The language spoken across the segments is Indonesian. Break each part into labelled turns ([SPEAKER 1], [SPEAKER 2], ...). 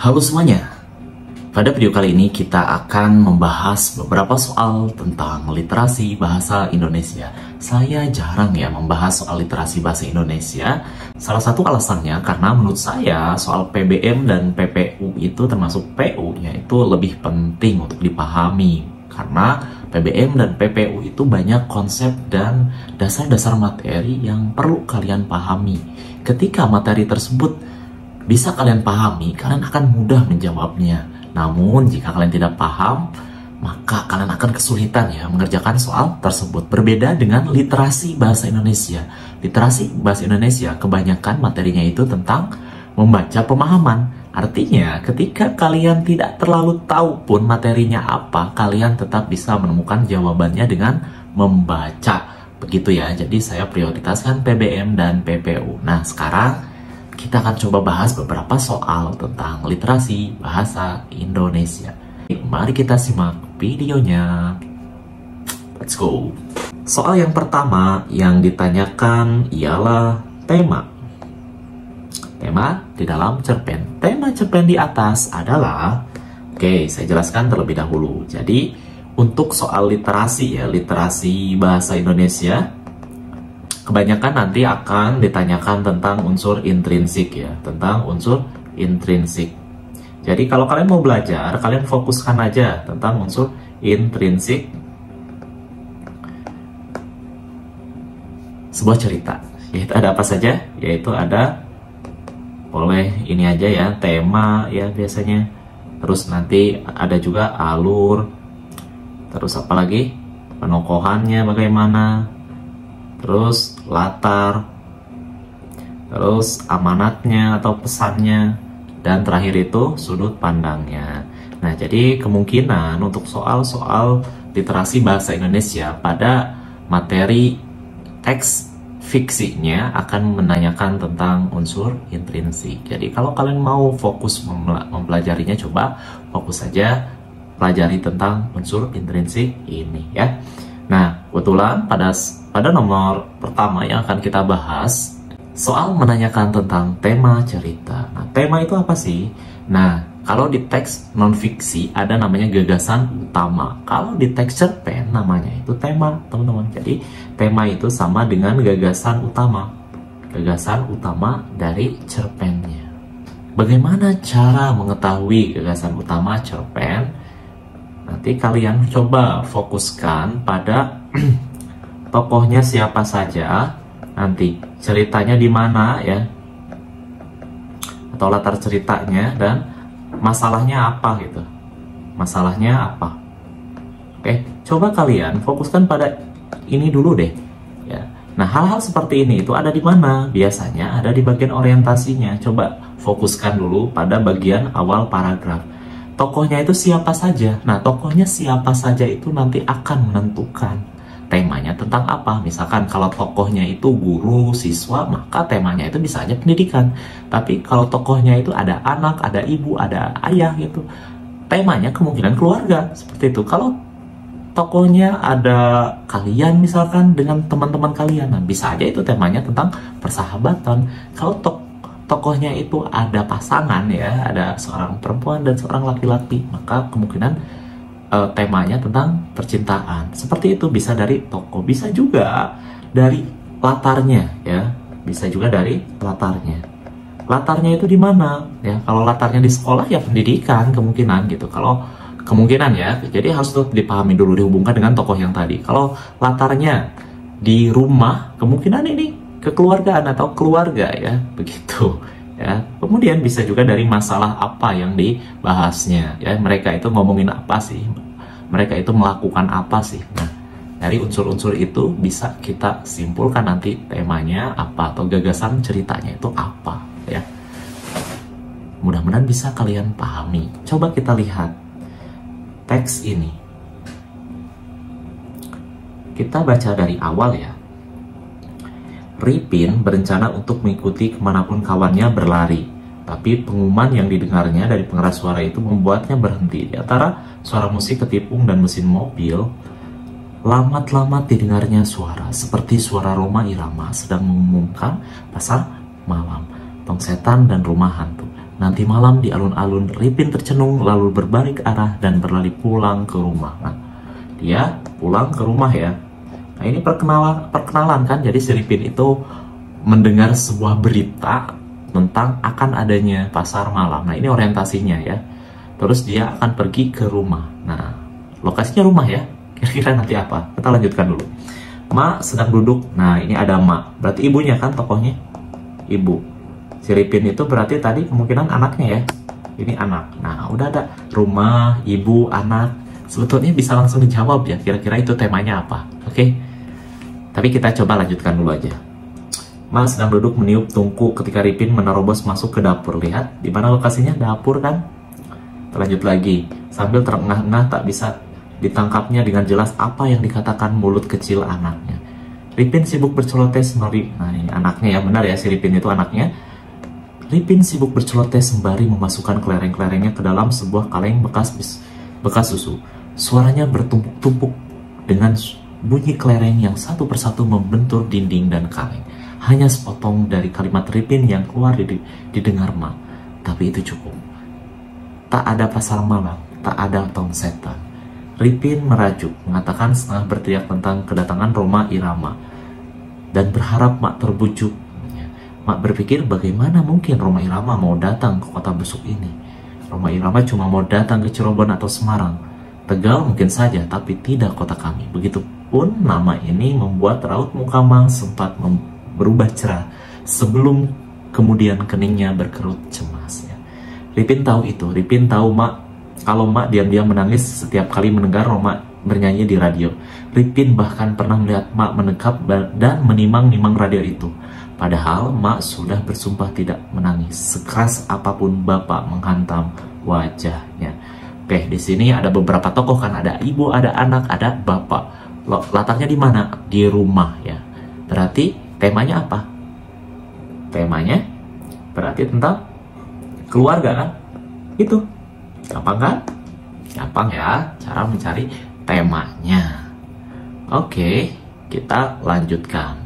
[SPEAKER 1] Halo semuanya, pada video kali ini kita akan membahas beberapa soal tentang literasi bahasa Indonesia. Saya jarang ya membahas soal literasi bahasa Indonesia. Salah satu alasannya karena menurut saya soal PBM dan PPU itu termasuk PU itu lebih penting untuk dipahami. Karena PBM dan PPU itu banyak konsep dan dasar-dasar materi yang perlu kalian pahami. Ketika materi tersebut bisa kalian pahami, kalian akan mudah menjawabnya. Namun, jika kalian tidak paham, maka kalian akan kesulitan ya mengerjakan soal tersebut. Berbeda dengan literasi bahasa Indonesia. Literasi bahasa Indonesia kebanyakan materinya itu tentang membaca pemahaman. Artinya, ketika kalian tidak terlalu tahu pun materinya apa, kalian tetap bisa menemukan jawabannya dengan membaca. Begitu ya, jadi saya prioritaskan PBM dan PPU. Nah, sekarang kita akan coba bahas beberapa soal tentang literasi bahasa Indonesia. Mari kita simak videonya. Let's go. Soal yang pertama yang ditanyakan ialah tema. Tema di dalam cerpen. Tema cerpen di atas adalah, oke, saya jelaskan terlebih dahulu. Jadi, untuk soal literasi ya, literasi bahasa Indonesia, kebanyakan nanti akan ditanyakan tentang unsur intrinsik ya, tentang unsur intrinsik. Jadi kalau kalian mau belajar, kalian fokuskan aja tentang unsur intrinsik sebuah cerita. Yaitu ada apa saja? Yaitu ada, boleh ini aja ya, tema ya biasanya. Terus nanti ada juga alur. Terus apa lagi? Penokohannya bagaimana? Terus latar, terus amanatnya atau pesannya, dan terakhir itu sudut pandangnya. Nah, jadi kemungkinan untuk soal-soal literasi bahasa Indonesia pada materi teks fiksinya akan menanyakan tentang unsur intrinsik. Jadi kalau kalian mau fokus mempelajarinya, coba fokus saja pelajari tentang unsur intrinsik ini ya. Nah, kebetulan pada nomor pertama yang akan kita bahas, soal menanyakan tentang tema cerita. Nah, tema itu apa sih? Nah, kalau di teks non-fiksi ada namanya gagasan utama. Kalau di teks cerpen namanya itu tema, teman-teman. Jadi, tema itu sama dengan gagasan utama. Gagasan utama dari cerpennya. Bagaimana cara mengetahui gagasan utama cerpen? Nanti kalian coba fokuskan pada tokohnya siapa saja, nanti ceritanya di mana ya, atau latar ceritanya, dan masalahnya apa gitu. Masalahnya apa? Oke, coba kalian fokuskan pada ini dulu deh. Ya. Nah, hal-hal seperti ini itu ada di mana? Biasanya ada di bagian orientasinya. Coba fokuskan dulu pada bagian awal paragraf. Tokohnya itu siapa saja. Nah, tokohnya siapa saja itu nanti akan menentukan temanya tentang apa. Misalkan kalau tokohnya itu guru, siswa, maka temanya itu bisa aja pendidikan. Tapi kalau tokohnya itu ada anak, ada ibu, ada ayah gitu, temanya kemungkinan keluarga. Seperti itu. Kalau tokohnya ada kalian misalkan dengan teman-teman kalian, nah bisa aja itu temanya tentang persahabatan. Kalau tokohnya itu ada pasangan ya, ada seorang perempuan dan seorang laki-laki, maka kemungkinan temanya tentang percintaan. Seperti itu, bisa dari tokoh, bisa juga dari latarnya ya, bisa juga dari latarnya. Latarnya itu di mana ya? Kalau latarnya di sekolah ya pendidikan kemungkinan gitu. Kalau kemungkinan ya, jadi harus tuh dipahami dulu, dihubungkan dengan tokoh yang tadi. Kalau latarnya di rumah, kemungkinan ini kekeluargaan atau keluarga ya, begitu ya. Kemudian bisa juga dari masalah apa yang dibahasnya ya, mereka itu ngomongin apa sih, mereka itu melakukan apa sih. Nah, dari unsur-unsur itu bisa kita simpulkan nanti temanya apa atau gagasan ceritanya itu apa ya. Mudah-mudahan bisa kalian pahami. Coba kita lihat teks ini, kita baca dari awal ya. Ripin berencana untuk mengikuti kemanapun kawannya berlari, tapi pengumuman yang didengarnya dari pengeras suara itu membuatnya berhenti. Di antara suara musik ketipung dan mesin mobil, lamat-lamat didengarnya suara, seperti suara Roma Irama sedang mengumumkan pasar malam, tong setan dan rumah hantu. Nanti malam di alun-alun Ripin tercenung lalu berbalik arah dan berlari pulang ke rumah. Nah, dia pulang ke rumah ya. Nah, ini perkenalan kan. Jadi si Ripin itu mendengar sebuah berita tentang akan adanya pasar malam. Nah, ini orientasinya ya. Terus dia akan pergi ke rumah. Nah, lokasinya rumah ya. Kira-kira nanti apa? Kita lanjutkan dulu. Mak sedang duduk. Nah, ini ada Mak. Berarti ibunya kan tokohnya? Ibu. Si Ripin itu berarti tadi kemungkinan anaknya ya. Ini anak. Nah, udah ada rumah, ibu, anak. Sebetulnya bisa langsung dijawab ya. Kira-kira itu temanya apa? Oke. Tapi kita coba lanjutkan dulu aja. Mak sedang duduk meniup tungku ketika Ripin menerobos masuk ke dapur. Lihat, di mana lokasinya? Dapur kan? Lanjut lagi. Sambil terengah-engah tak bisa ditangkapnya dengan jelas apa yang dikatakan mulut kecil anaknya. Ripin sibuk berceloteh sembari, nah ini anaknya ya, benar ya, si Ripin itu anaknya. Ripin sibuk berceloteh sembari memasukkan kelereng-kelerengnya ke dalam sebuah kaleng bekas susu. Suaranya bertumpuk-tumpuk dengan bunyi kelereng yang satu persatu membentur dinding dan kaleng. Hanya sepotong dari kalimat Ripin yang keluar didengar Mak. Tapi itu cukup. Tak ada pasar malam, tak ada tong setan. Ripin merajuk, mengatakan setengah berteriak tentang kedatangan Rhoma Irama dan berharap Mak terbujuk. Mak berpikir bagaimana mungkin Rhoma Irama mau datang ke kota busuk ini. Rhoma Irama cuma mau datang ke Cirebon atau Semarang. Tegal mungkin saja, tapi tidak kota kami. Begitupun nama ini membuat raut muka Mak sempat berubah cerah sebelum kemudian keningnya berkerut cemas. Ripin tahu itu. Ripin tahu kalau Mak diam-diam menangis setiap kali mendengar Rhoma bernyanyi di radio. Ripin bahkan pernah melihat Mak menekap dan menimang-nimang radio itu. Padahal Mak sudah bersumpah tidak menangis, sekeras apapun Bapak menghantam wajahnya. Oke, di sini ada beberapa tokoh kan, ada ibu, ada anak, ada bapak. Latarnya di mana? Di rumah ya. Berarti temanya apa? Temanya berarti tentang keluarga kan? Itu gampang kan? Gampang ya cara mencari temanya. Oke, kita lanjutkan.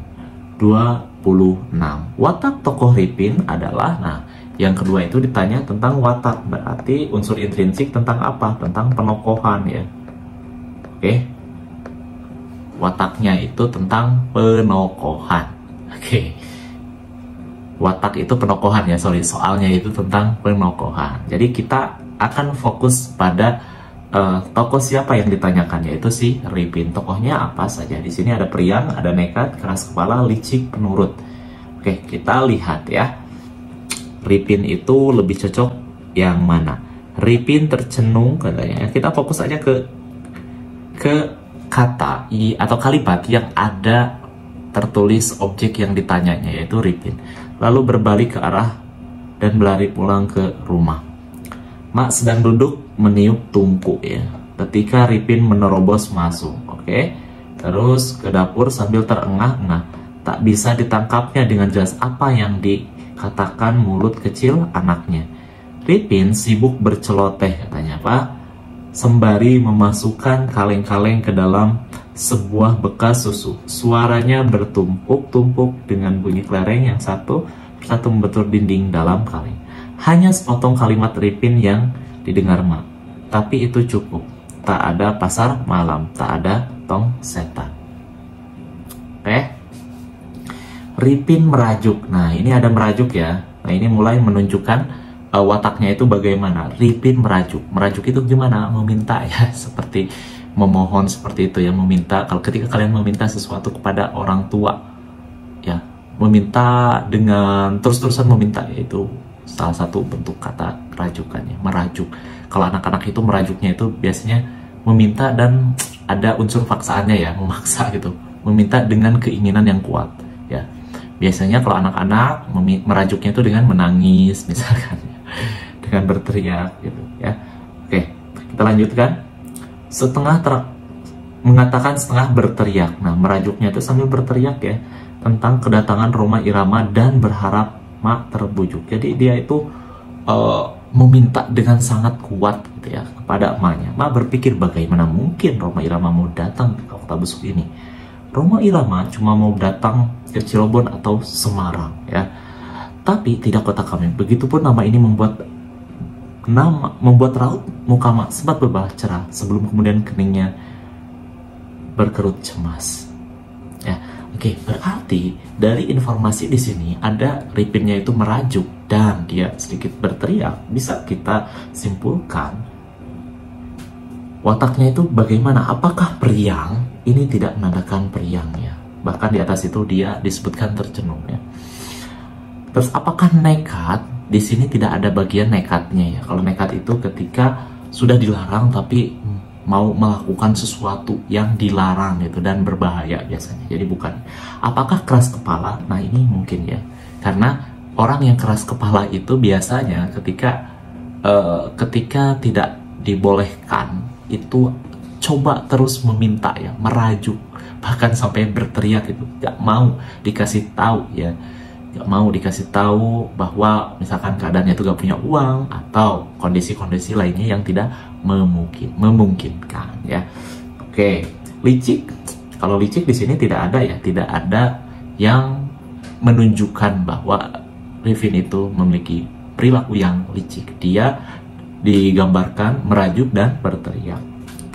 [SPEAKER 1] 26. Watak tokoh Ripin adalah, nah yang kedua itu ditanya tentang watak, berarti unsur intrinsik tentang apa? Tentang penokohan ya. Oke, wataknya itu tentang penokohan. Oke, watak itu penokohan ya, soalnya itu tentang penokohan. Jadi kita akan fokus pada tokoh siapa yang ditanyakan, yaitu si Ripin. Tokohnya apa saja? Di sini ada periang, ada nekat, keras kepala, licik, penurut. Oke, kita lihat ya. Ripin itu lebih cocok yang mana? Ripin tercenung katanya. Kita fokus aja ke kata atau kalimat yang ada tertulis objek yang ditanyanya, yaitu Ripin. Lalu berbalik ke arah dan berlari pulang ke rumah. Mak sedang duduk meniup tungku ya ketika Ripin menerobos masuk. Oke, terus ke dapur sambil terengah-engah. Tak bisa ditangkapnya dengan jelas apa yang dikatakan mulut kecil anaknya. Ripin sibuk berceloteh katanya Pak, sembari memasukkan kaleng-kaleng ke dalam sebuah bekas susu. Suaranya bertumpuk-tumpuk dengan bunyi kelereng yang satu persatu membentur dinding dalam kaleng. Hanya sepotong kalimat Ripin yang didengar Mak. Tapi itu cukup. Tak ada pasar malam, tak ada tong setan. Ripin merajuk. Nah, ini ada merajuk ya. Nah, ini mulai menunjukkan wataknya itu bagaimana. Ripin merajuk. Merajuk itu gimana? Meminta ya, seperti memohon seperti itu ya, meminta. Kalau ketika kalian meminta sesuatu kepada orang tua ya, meminta dengan terus-terusan meminta, yaitu salah satu bentuk kata rajukannya, merajuk. Kalau anak-anak itu merajuknya itu biasanya meminta dan ada unsur paksaannya ya, memaksa gitu, meminta dengan keinginan yang kuat ya. Biasanya kalau anak-anak merajuknya itu dengan menangis misalkan, dengan berteriak gitu ya. Oke, kita lanjutkan. Mengatakan setengah berteriak. Nah, merajuknya itu sambil berteriak ya tentang kedatangan Rhoma Irama dan berharap Mak terbujuk. Jadi dia itu meminta dengan sangat kuat gitu ya kepada emaknya. Mak berpikir bagaimana mungkin Rhoma Irama mau datang ke kota busuk ini. Rhoma Irama cuma mau datang ke Cirebon atau Semarang ya. tapi tidak kota kami. Begitupun nama ini membuat raut muka Mak sempat berubah cerah sebelum kemudian keningnya berkerut cemas. Ya, oke, berarti dari informasi di sini ada Ripinnya itu merajuk dan dia sedikit berteriak. Bisa kita simpulkan wataknya itu bagaimana? Apakah periang? Ini tidak menandakan periangnya. Bahkan di atas itu dia disebutkan tercenung ya. Terus apakah nekat? Di sini tidak ada bagian nekatnya ya. Kalau nekat itu ketika sudah dilarang tapi mau melakukan sesuatu yang dilarang gitu dan berbahaya biasanya. Jadi bukan. Apakah keras kepala? Nah ini mungkin ya. Karena orang yang keras kepala itu biasanya ketika tidak dibolehkan itu coba terus meminta ya, merajuk, bahkan sampai berteriak itu, gak mau dikasih tahu ya. Gak mau dikasih tahu bahwa misalkan keadaannya itu gak punya uang atau kondisi-kondisi lainnya yang tidak memungkinkan ya. Oke, licik. Kalau licik di sini tidak ada ya, tidak ada yang menunjukkan bahwa Rifin itu memiliki perilaku yang licik. Dia digambarkan merajuk dan berteriak.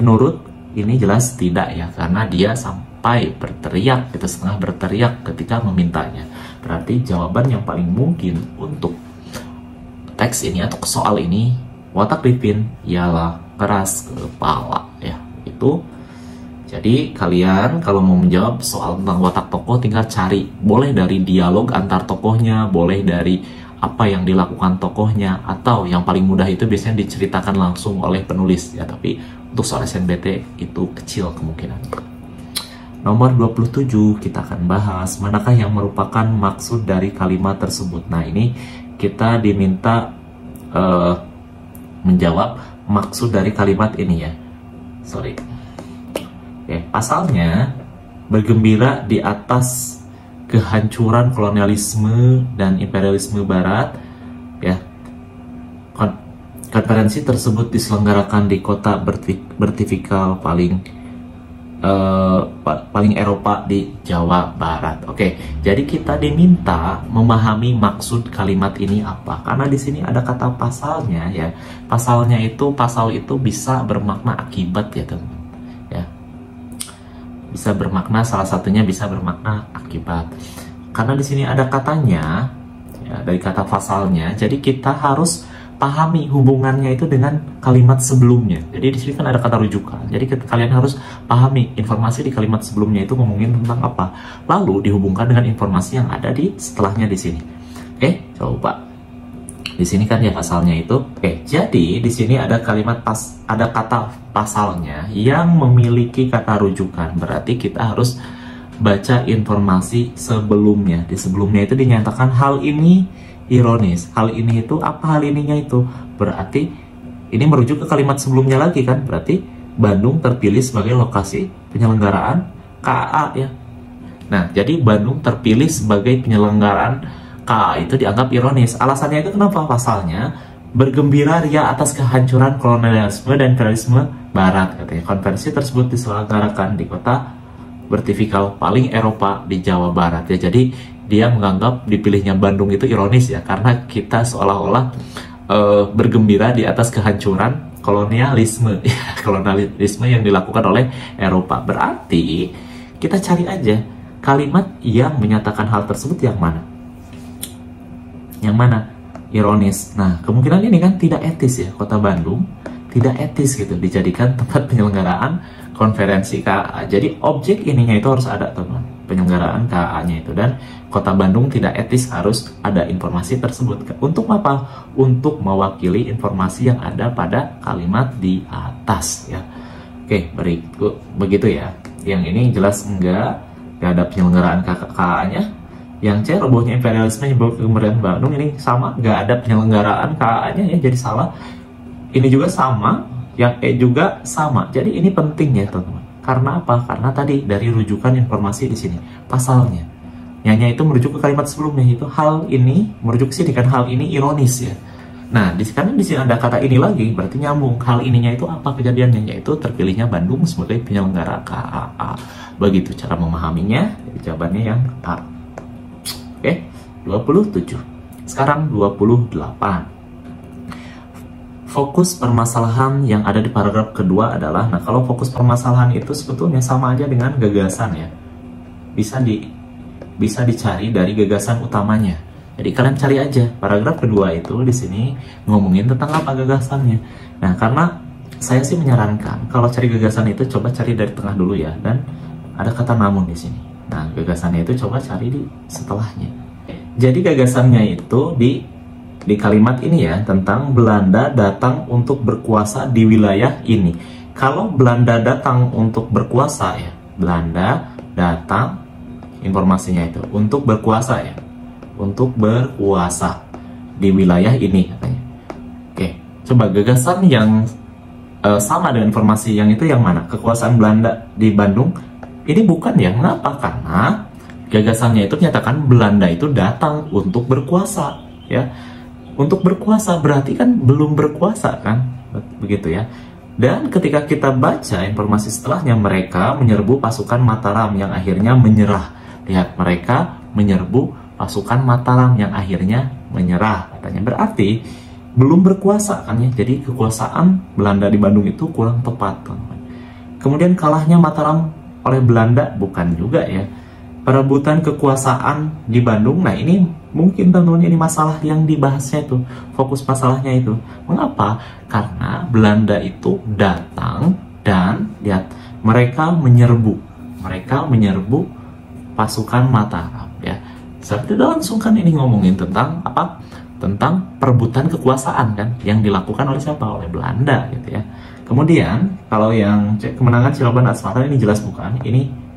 [SPEAKER 1] Menurut ini jelas tidak ya, karena dia sampai berteriak, kita setengah berteriak ketika memintanya. Berarti jawaban yang paling mungkin untuk teks ini atau soal ini, watak Rifin ialah keras kepala ya. Itu jadi kalian kalau mau menjawab soal tentang watak tokoh tinggal cari, boleh dari dialog antar tokohnya, boleh dari apa yang dilakukan tokohnya, atau yang paling mudah itu biasanya diceritakan langsung oleh penulis ya. Tapi untuk soal SNBT itu kecil kemungkinan. Nomor 27 kita akan bahas manakah yang merupakan maksud dari kalimat tersebut. Nah ini kita diminta menjawab maksud dari kalimat ini ya. Sorry. Oke, pasalnya bergembira di atas kehancuran kolonialisme dan imperialisme Barat ya. Konferensi tersebut diselenggarakan di kota bertifikal paling Eropa di Jawa Barat. Oke, jadi kita diminta memahami maksud kalimat ini apa. Karena di sini ada kata pasalnya ya. Pasal itu bisa bermakna akibat ya teman. Ya. Bisa bermakna, salah satunya bisa bermakna akibat. Karena di sini ada katanya ya, dari kata pasalnya. Jadi kita harus pahami hubungannya itu dengan kalimat sebelumnya. Jadi di sini kan ada kata rujukan. Jadi kalian harus pahami informasi di kalimat sebelumnya itu ngomongin tentang apa. Lalu dihubungkan dengan informasi yang ada di setelahnya di sini. Oke, coba. Di sini kan ya pasalnya itu. Oke, jadi di sini ada ada kata pasalnya yang memiliki kata rujukan. Berarti kita harus baca informasi sebelumnya. Di sebelumnya itu dinyatakan hal ini ironis. Hal ini itu apa hal ininya itu? Berarti ini merujuk ke kalimat sebelumnya lagi kan? Berarti Bandung terpilih sebagai lokasi penyelenggaraan KAA ya. Nah, jadi Bandung terpilih sebagai penyelenggaraan KAA itu dianggap ironis. Alasannya itu kenapa? Pasalnya bergembira ria atas kehancuran kolonialisme dan imperialisme Barat katanya. Konferensi tersebut diselenggarakan di kota bertifikal paling Eropa di Jawa Barat ya. Jadi dia menganggap dipilihnya Bandung itu ironis ya, karena kita seolah-olah bergembira di atas kehancuran kolonialisme yang dilakukan oleh Eropa. Berarti kita cari aja kalimat yang menyatakan hal tersebut yang mana? Yang mana? Ironis. Nah, kemungkinan ini kan tidak etis ya, kota Bandung tidak etis gitu dijadikan tempat penyelenggaraan konferensi KAA. Jadi objek ininya itu harus ada teman, penyelenggaraan KAA-nya itu, dan kota Bandung tidak etis harus ada informasi tersebut. Untuk apa? Untuk mewakili informasi yang ada pada kalimat di atas ya. Oke, begitu ya. Yang ini jelas enggak ada penyelenggaraan KAA-nya. Yang C, robohnya imperialisme nyebabkan kemerdekaan Bandung, ini sama, nggak ada penyelenggaraan KAA-nya ya, jadi salah. Ini juga sama, yang E juga sama. Jadi ini penting ya teman-teman. Karena apa? Karena tadi dari rujukan informasi di sini, pasalnya. Yang itu merujuk ke kalimat sebelumnya, itu hal ini merujuk ke sini kan, hal ini ironis ya. Nah, karena di sini ada kata ini lagi, berarti nyambung. Hal ininya itu apa kejadiannya? Yaitu terpilihnya Bandung sebagai penyelenggara KAA. Begitu cara memahaminya. Jadi jawabannya yang A. Oke, 27. Sekarang 28. Fokus permasalahan yang ada di paragraf kedua adalah, nah kalau fokus permasalahan itu sebetulnya sama aja dengan gagasan ya. Bisa dicari dari gagasan utamanya. Jadi kalian cari aja paragraf kedua itu di sini ngomongin tentang apa gagasannya. Nah, karena saya sih menyarankan kalau cari gagasan itu coba cari dari tengah dulu ya, dan ada kata namun di sini. Nah, gagasannya itu coba cari di setelahnya. Jadi gagasannya itu di kalimat ini ya, tentang Belanda datang untuk berkuasa di wilayah ini. Kalau Belanda datang untuk berkuasa ya, Belanda datang, informasinya itu untuk berkuasa ya, untuk berkuasa di wilayah ini katanya. Oke, coba gagasan yang sama dengan informasi yang itu yang mana? Kekuasaan Belanda di Bandung? Ini bukan ya, mengapa? Karena gagasannya itu menyatakan Belanda itu datang untuk berkuasa ya. Untuk berkuasa berarti kan belum berkuasa kan, begitu ya. Dan ketika kita baca informasi setelahnya, mereka menyerbu pasukan Mataram yang akhirnya menyerah. Lihat, mereka menyerbu pasukan Mataram yang akhirnya menyerah katanya. Berarti belum berkuasa kan ya. Jadi kekuasaan Belanda di Bandung itu kurang tepat, teman-teman. Kemudian kalahnya Mataram oleh Belanda, bukan juga ya. Perebutan kekuasaan di Bandung, nah ini mungkin teman-teman ini masalah yang dibahasnya itu, fokus masalahnya itu. Mengapa? Karena Belanda itu datang dan lihat, mereka menyerbu pasukan Mataram ya. Saya tidak langsung kan ini ngomongin tentang apa? Tentang perebutan kekuasaan kan yang dilakukan oleh siapa? Oleh Belanda gitu ya. Kemudian kalau yang kemenangan Cilegon Asmara ini jelas bukan? Ini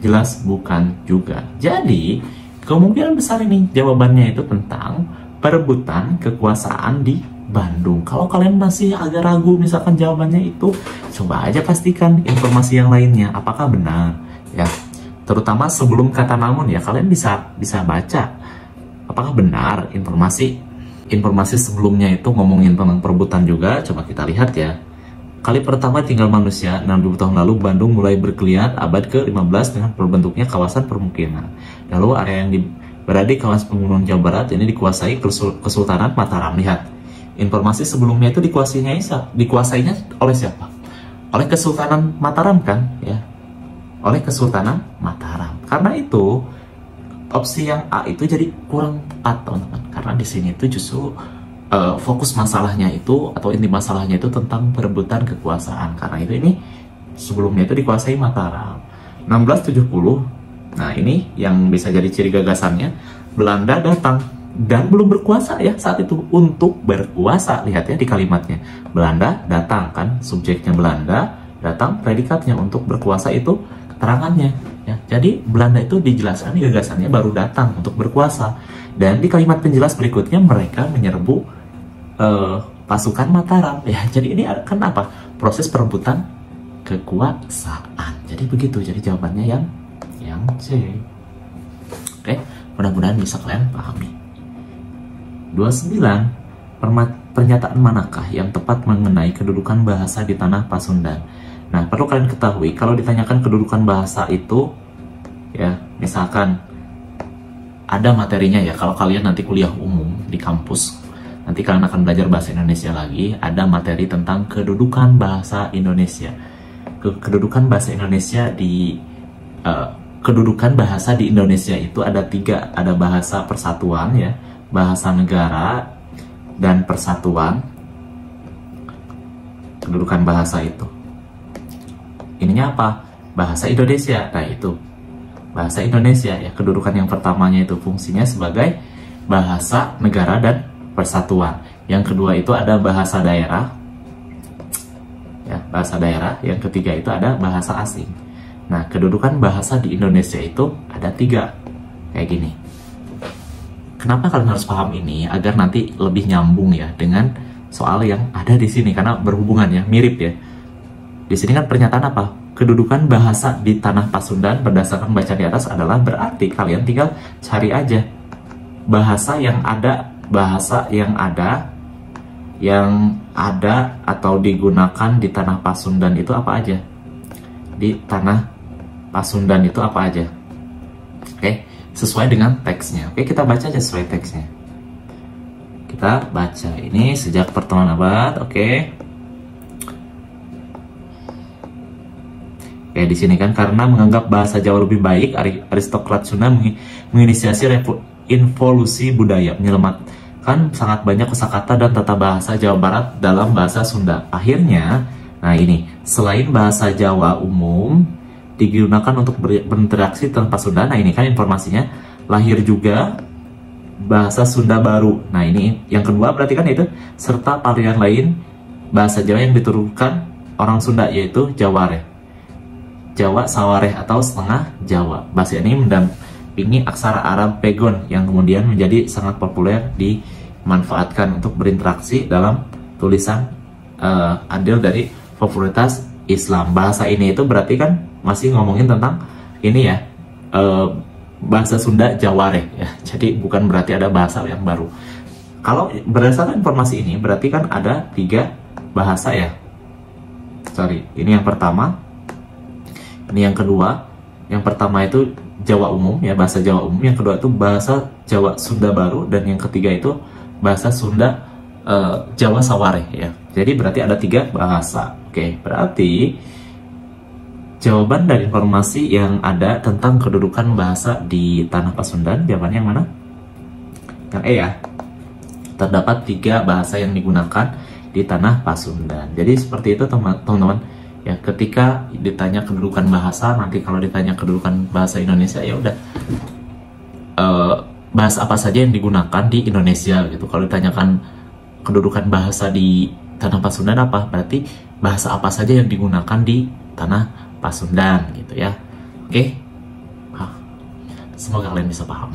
[SPEAKER 1] jelas bukan juga. Jadi kemungkinan besar ini jawabannya itu tentang perebutan kekuasaan di Bandung. Kalau kalian masih agak ragu misalkan jawabannya itu, coba aja pastikan informasi yang lainnya apakah benar ya. Terutama sebelum kata namun ya, kalian bisa baca apakah benar informasi sebelumnya itu ngomongin tentang perebutan juga. Coba kita lihat ya. Kali pertama tinggal manusia 6.000 tahun lalu, Bandung mulai bergeliat abad ke-15 dengan terbentuknya kawasan permukiman. Lalu area yang berada di kawasan pegunungan Jawa Barat ini dikuasai Kesultanan Mataram. Lihat, informasi sebelumnya itu dikuasainya oleh siapa? Oleh Kesultanan Mataram kan? Ya, oleh Kesultanan Mataram. Karena itu opsi yang A itu jadi kurang tepat, teman-teman. Karena di sini itu justru fokus masalahnya itu atau inti masalahnya itu tentang perebutan kekuasaan. Karena itu ini sebelumnya itu dikuasai Mataram. 1670. Nah, ini yang bisa jadi ciri gagasannya. Belanda datang dan belum berkuasa ya saat itu, untuk berkuasa. Lihat ya di kalimatnya. Belanda datang kan, subjeknya Belanda datang, predikatnya untuk berkuasa itu keterangannya ya. Jadi Belanda itu dijelaskan di gagasannya baru datang untuk berkuasa. Dan di kalimat penjelas berikutnya mereka menyerbu pasukan Mataram ya. Jadi ini kan apa? Proses perebutan kekuasaan. Jadi begitu. Jadi jawabannya yang C. Oke, mudah-mudahan bisa kalian pahami. 29. Pernyataan manakah yang tepat mengenai kedudukan bahasa di tanah Pasundan? Nah, perlu kalian ketahui kalau ditanyakan kedudukan bahasa itu ya, misalkan ada materinya ya, kalau kalian nanti kuliah umum di kampus, nanti kalian akan belajar bahasa Indonesia lagi, ada materi tentang kedudukan bahasa Indonesia. Kedudukan bahasa Indonesia kedudukan bahasa di Indonesia itu ada 3, ada bahasa persatuan ya, bahasa negara, dan persatuan. Kedudukan bahasa itu ininya apa? Bahasa Indonesia. Nah, itu bahasa Indonesia ya, kedudukan yang pertamanya itu fungsinya sebagai bahasa negara dan persatuan. Yang kedua itu ada bahasa daerah ya, bahasa daerah. Yang ketiga itu ada bahasa asing. Nah, kedudukan bahasa di Indonesia itu ada 3 kayak gini. Kenapa kalian harus paham ini? Agar nanti lebih nyambung ya dengan soal yang ada di sini, karena berhubungan ya, mirip ya. Di sini kan pernyataan apa? Kedudukan bahasa di tanah Pasundan berdasarkan baca di atas adalah, berarti kalian tinggal cari aja bahasa yang ada atau digunakan di tanah Pasundan itu apa aja. Di tanah Pasundan itu apa aja. Oke, sesuai dengan teksnya. Oke, kita baca aja sesuai teksnya. kita baca. Ini sejak pertengahan abad, oke. Kayak di sini kan, karena menganggap bahasa Jawa lebih baik, aristokrat Sunda menginisiasi involusi budaya, menyelamatkan sangat banyak kosakata dan tata bahasa Jawa Barat dalam bahasa Sunda. Akhirnya, nah ini, selain bahasa Jawa umum digunakan untuk berinteraksi tanpa Sunda. Nah ini kan informasinya, lahir juga bahasa Sunda baru. Nah ini yang kedua berarti kan itu, serta varian lain bahasa Jawa yang diturunkan orang Sunda, yaitu Jawareh, Jawa Sawareh atau setengah Jawa. Bahasa ini mendampingi aksara Arab Pegon yang kemudian menjadi sangat populer dimanfaatkan untuk berinteraksi dalam tulisan andil dari popularitas Islam. Bahasa ini itu berarti kan masih ngomongin tentang ini ya, bahasa Sunda Jawareh ya. Jadi bukan berarti ada bahasa yang baru. Kalau berdasarkan informasi ini berarti kan ada 3 bahasa ya. Sorry, ini yang pertama. Ini yang kedua. Yang pertama itu Jawa umum ya, bahasa Jawa umum. Yang kedua itu bahasa Jawa Sunda baru, dan yang ketiga itu bahasa Sunda Jawa Sawareh ya. Jadi berarti ada 3 bahasa. Oke, berarti jawaban dari informasi yang ada tentang kedudukan bahasa di tanah Pasundan, jawabannya yang mana? Yang E ya. Terdapat 3 bahasa yang digunakan di tanah Pasundan. Jadi seperti itu teman-teman. Ya, ketika ditanya kedudukan bahasa, nanti kalau ditanya kedudukan bahasa Indonesia, ya udah bahasa apa saja yang digunakan di Indonesia gitu. Kalau ditanyakan kedudukan bahasa di tanah Pasundan apa, berarti bahasa apa saja yang digunakan di tanah Pasundan gitu ya. Oke. Semoga kalian bisa paham.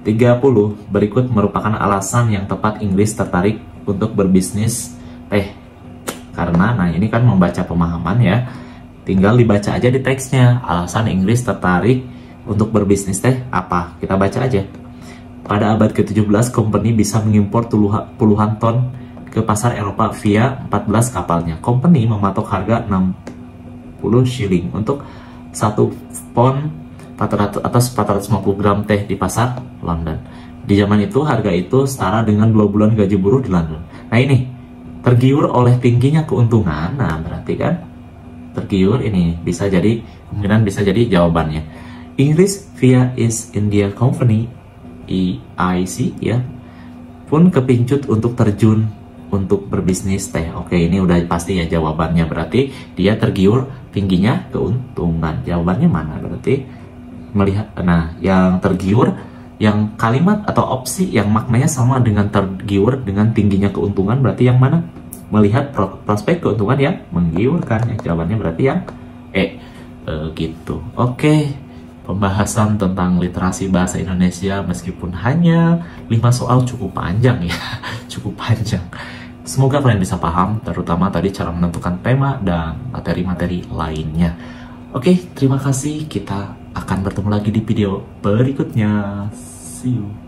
[SPEAKER 1] 30 berikut merupakan alasan yang tepat Inggris tertarik untuk berbisnis teh. Karena, nah ini kan membaca pemahaman ya, tinggal dibaca aja di teksnya. Alasan Inggris tertarik untuk berbisnis teh apa? Kita baca aja. Pada abad ke-17, company bisa mengimpor puluhan ton ke pasar Eropa via 14 kapalnya. Company mematok harga 60 shilling untuk 1 pon 400 atau 450 gram teh di pasar London. Di zaman itu, harga itu setara dengan 2 bulan gaji buruh di London. Nah ini, tergiur oleh tingginya keuntungan. Nah berarti kan tergiur ini bisa jadi, kemungkinan bisa jadi jawabannya. Inggris via East India Company EIC ya pun kepincut untuk terjun untuk berbisnis teh. Oke, ini udah pasti ya jawabannya. Berarti dia tergiur tingginya keuntungan. Jawabannya mana? Berarti melihat, nah yang tergiur, yang kalimat atau opsi yang maknanya sama dengan tergiur dengan tingginya keuntungan, berarti yang mana? Melihat prospek keuntungan yang menggiurkan. Ya, jawabannya berarti yang E. Gitu. Oke, pembahasan tentang literasi bahasa Indonesia meskipun hanya 5 soal cukup panjang ya. Cukup panjang. Semoga kalian bisa paham, terutama tadi cara menentukan tema dan materi-materi lainnya. Oke, terima kasih. Kita akan bertemu lagi di video berikutnya. See you.